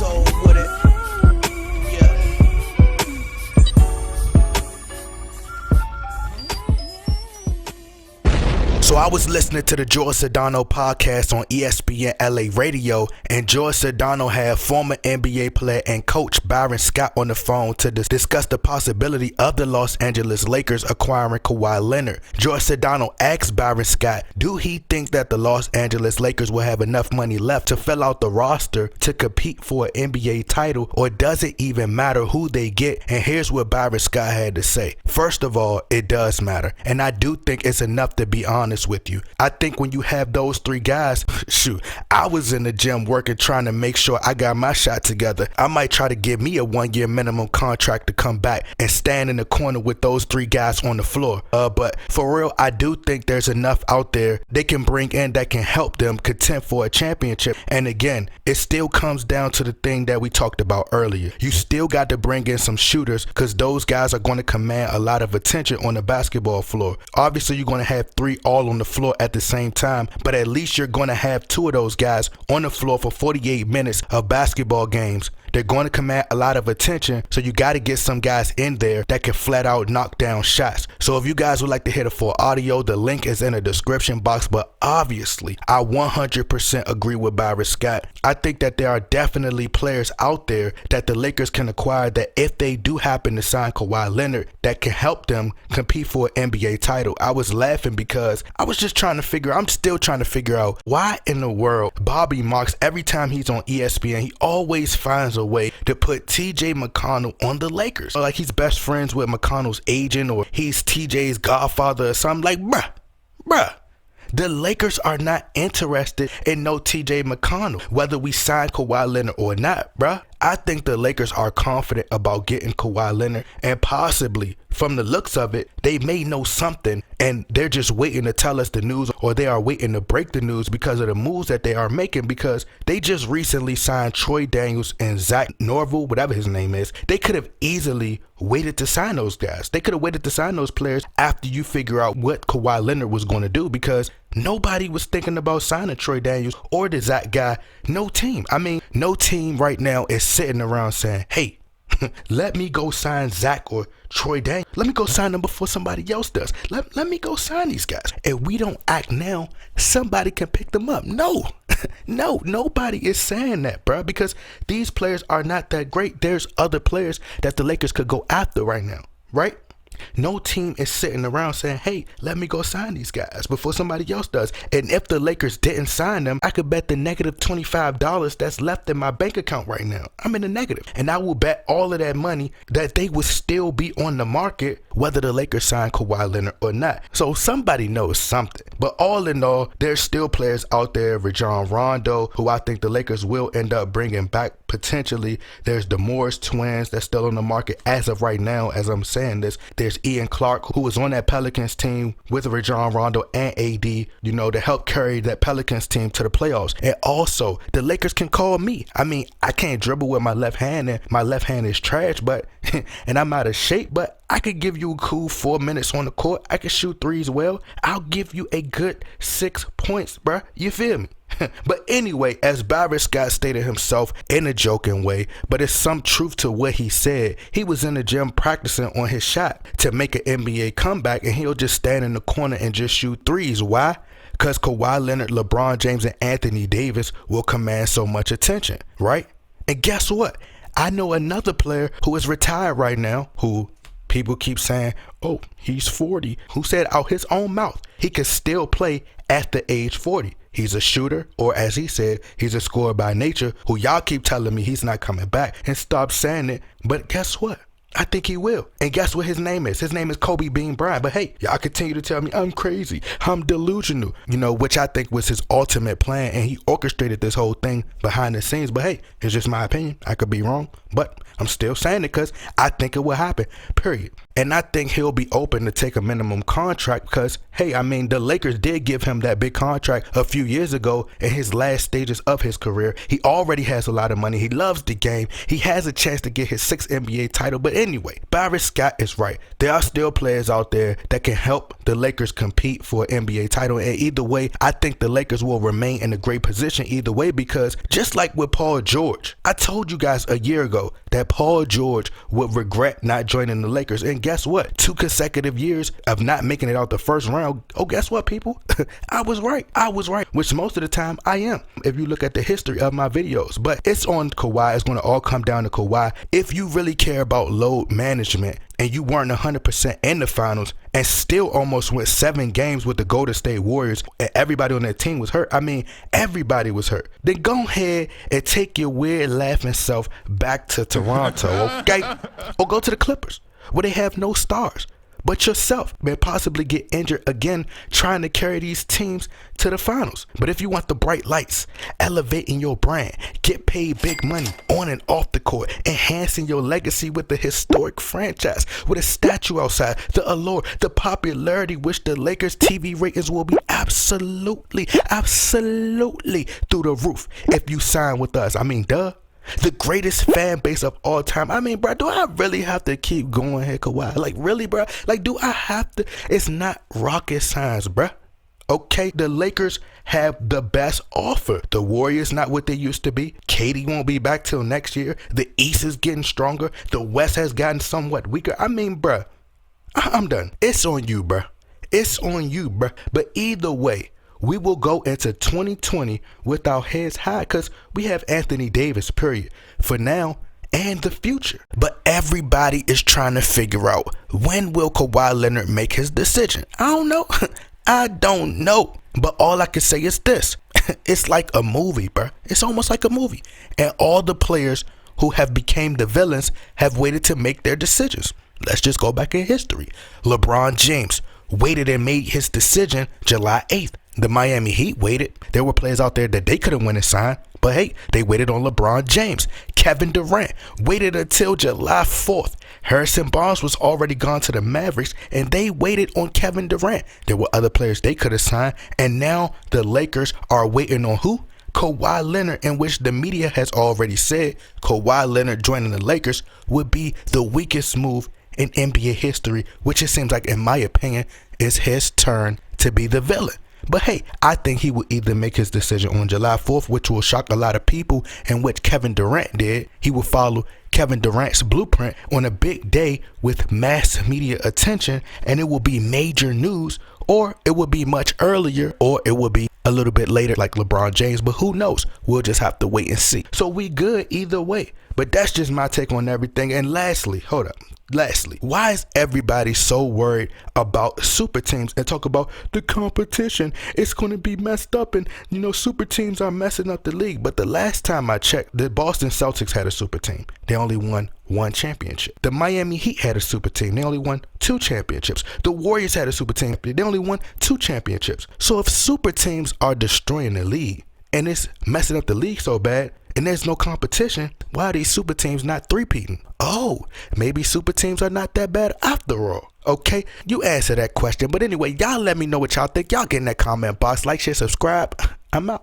soul with it. Yeah. So I was listening to the George Sedano podcast on ESPN LA Radio, and George Sedano had former NBA player and coach Byron Scott on the phone to discuss the possibility of the Los Angeles Lakers acquiring Kawhi Leonard. George Sedano asked Byron Scott, do he think that the Los Angeles Lakers will have enough money left to fill out the roster to compete for an NBA title, or does it even matter who they get? And here's what Byron Scott had to say. First of all, it does matter, and I do think it's enough to be honest with you. I think when you have those three guys, shoot, I was in the gym working trying to make sure I got my shot together. I might try to give me a 1-year minimum contract to come back and stand in the corner with those three guys on the floor. But for real, I do think there's enough out there they can bring in that can help them contend for a championship. And again, it still comes down to the thing that we talked about earlier. You still got to bring in some shooters, because those guys are going to command a lot of attention on the basketball floor. Obviously, you're going to have three all on the floor at the same time, but at least you're going to have two of those guys on the floor for 48 minutes of basketball games. They're going to command a lot of attention, so you got to get some guys in there that can flat out knock down shots. So if you guys would like to hear the full audio, the link is in the description box. But obviously, I 100% agree with Byron Scott. I think that there are definitely players out there that the Lakers can acquire that if they do happen to sign Kawhi Leonard, that can help them compete for an NBA title. I was laughing because I was just I'm still trying to figure out why in the world Bobby Marks, every time he's on ESPN, he always finds a way to put TJ McConnell on the Lakers. Like he's best friends with McConnell's agent, or he's TJ's godfather or something. Like, bruh. The Lakers are not interested in no TJ McConnell, whether we sign Kawhi Leonard or not, bruh. I think the Lakers are confident about getting Kawhi Leonard, and possibly, from the looks of it, they may know something and they're just waiting to tell us the news, or they are waiting to break the news because of the moves that they are making, because they just recently signed Troy Daniels and Zach Norville, whatever his name is. They could have easily waited to sign those guys. They could have waited to sign those players after you figure out what Kawhi Leonard was going to do, because nobody was thinking about signing Troy Daniels or the Zach guy. No team. I mean, no team right now is sitting around saying, hey, let me go sign Zach or Troy Daniels. Let me go sign them before somebody else does. Let me go sign these guys. If we don't act now, somebody can pick them up. No, nobody is saying that, bro, because these players are not that great. There's other players that the Lakers could go after right now, right? No team is sitting around saying, hey, let me go sign these guys before somebody else does. And if the Lakers didn't sign them, I could bet the negative $25 that's left in my bank account right now. I'm in the negative. And I will bet all of that money that they would still be on the market whether the Lakers sign Kawhi Leonard or not. So somebody knows something. But all in all, there's still players out there, Rajon Rondo, who I think the Lakers will end up bringing back potentially. There's the Morris twins that's still on the market as of right now as I'm saying this. There's Ian Clark, who was on that Pelicans team with Rajon Rondo and AD, to help carry that Pelicans team to the playoffs. And also, the Lakers can call me. I mean, I can't dribble with my left hand, and my left hand is trash, but and I'm out of shape, but I could give you a cool 4 minutes on the court. I can shoot threes well. I'll give you a good 6 points, bruh. You feel me? But anyway, as Byron Scott stated himself in a joking way, but it's some truth to what he said. He was in the gym practicing on his shot to make an NBA comeback, and he'll just stand in the corner and just shoot threes. Why? Because Kawhi Leonard, LeBron James, and Anthony Davis will command so much attention, right? And guess what? I know another player who is retired right now, who people keep saying, oh, he's 40, who said out his own mouth he can still play at the age 40. He's a shooter, or as he said, he's a scorer by nature, who y'all keep telling me he's not coming back, and stop saying it. But guess what? I think he will. And guess what his name is? His name is Kobe Bean Bryant. But hey, y'all continue to tell me I'm crazy, I'm delusional, which I think was his ultimate plan, and he orchestrated this whole thing behind the scenes. But hey, it's just my opinion. I could be wrong, but I'm still saying it because I think it will happen, period. And I think he'll be open to take a minimum contract because hey, I mean, the Lakers did give him that big contract a few years ago in his last stages of his career. He already has a lot of money. He loves the game. He has a chance to get his 6th NBA title. But anyway, Byron Scott is right. There are still players out there that can help the Lakers compete for an NBA title. And either way, I think the Lakers will remain in a great position either way, because just like with Paul George, I told you guys a year ago that Paul George would regret not joining the Lakers. And guess what? 2 consecutive years of not making it out the first round. Oh, guess what, people? I was right, which most of the time I am, if you look at the history of my videos. But it's on Kawhi. It's going to all come down to Kawhi. If you really care about load management and you weren't 100% in the finals and still almost went 7 games with the Golden State Warriors and everybody on that team was hurt, I mean, everybody was hurt, then go ahead and take your weird laughing self back to Toronto, okay? Or go to the Clippers, where they have no stars but yourself, may possibly get injured again trying to carry these teams to the finals. But if you want the bright lights, elevating your brand, get paid big money on and off the court, enhancing your legacy with the historic franchise, with a statue outside, the allure, the popularity, which the Lakers TV ratings will be absolutely through the roof if you sign with us. I mean, duh. The greatest fan base of all time. I mean, bro, do I really have to keep going here, Kawhi? Like, really, bro? Like, do I have to? It's not rocket science, bro. Okay, the Lakers have the best offer. The Warriors not what they used to be. KD won't be back till next year. The East is getting stronger. The West has gotten somewhat weaker. I mean, bro, I'm done. It's on you, bro. It's on you, bro. But either way, we will go into 2020 with our heads high because we have Anthony Davis, period, for now and the future. But everybody is trying to figure out, when will Kawhi Leonard make his decision? I don't know. I don't know. But all I can say is this. It's like a movie, bro. It's almost like a movie. And all the players who have became the villains have waited to make their decisions. Let's just go back in history. LeBron James waited and made his decision July 8th. The Miami Heat waited. There were players out there that they could have went and signed, but hey, they waited on LeBron James. Kevin Durant waited until July 4th. Harrison Barnes was already gone to the Mavericks, and they waited on Kevin Durant. There were other players they could have signed, and now the Lakers are waiting on who? Kawhi Leonard, in which the media has already said Kawhi Leonard joining the Lakers would be the weakest move in NBA history, which it seems like, in my opinion, is his turn to be the villain. But hey, I think he will either make his decision on July 4th, which will shock a lot of people, and which Kevin Durant did. He will follow Kevin Durant's blueprint on a big day with mass media attention, and it will be major news, or it will be much earlier, or it will be a little bit later like LeBron James, but who knows? We'll just have to wait and see. So we good either way. But that's just my take on everything. And lastly, why is everybody so worried about super teams and talk about the competition? It's going to be messed up, and super teams are messing up the league. But the last time I checked, the Boston Celtics had a super team. They only won 1 championship. The Miami Heat had a super team. They only won 2 championships. The Warriors had a super team. They only won 2 championships. So if super teams are destroying the league and it's messing up the league so bad, and there's no competition, why are these super teams not three-peating? Oh, maybe super teams are not that bad after all. Okay, you answer that question. But anyway, y'all let me know what y'all think. Y'all get in that comment box. Like, share, subscribe. I'm out.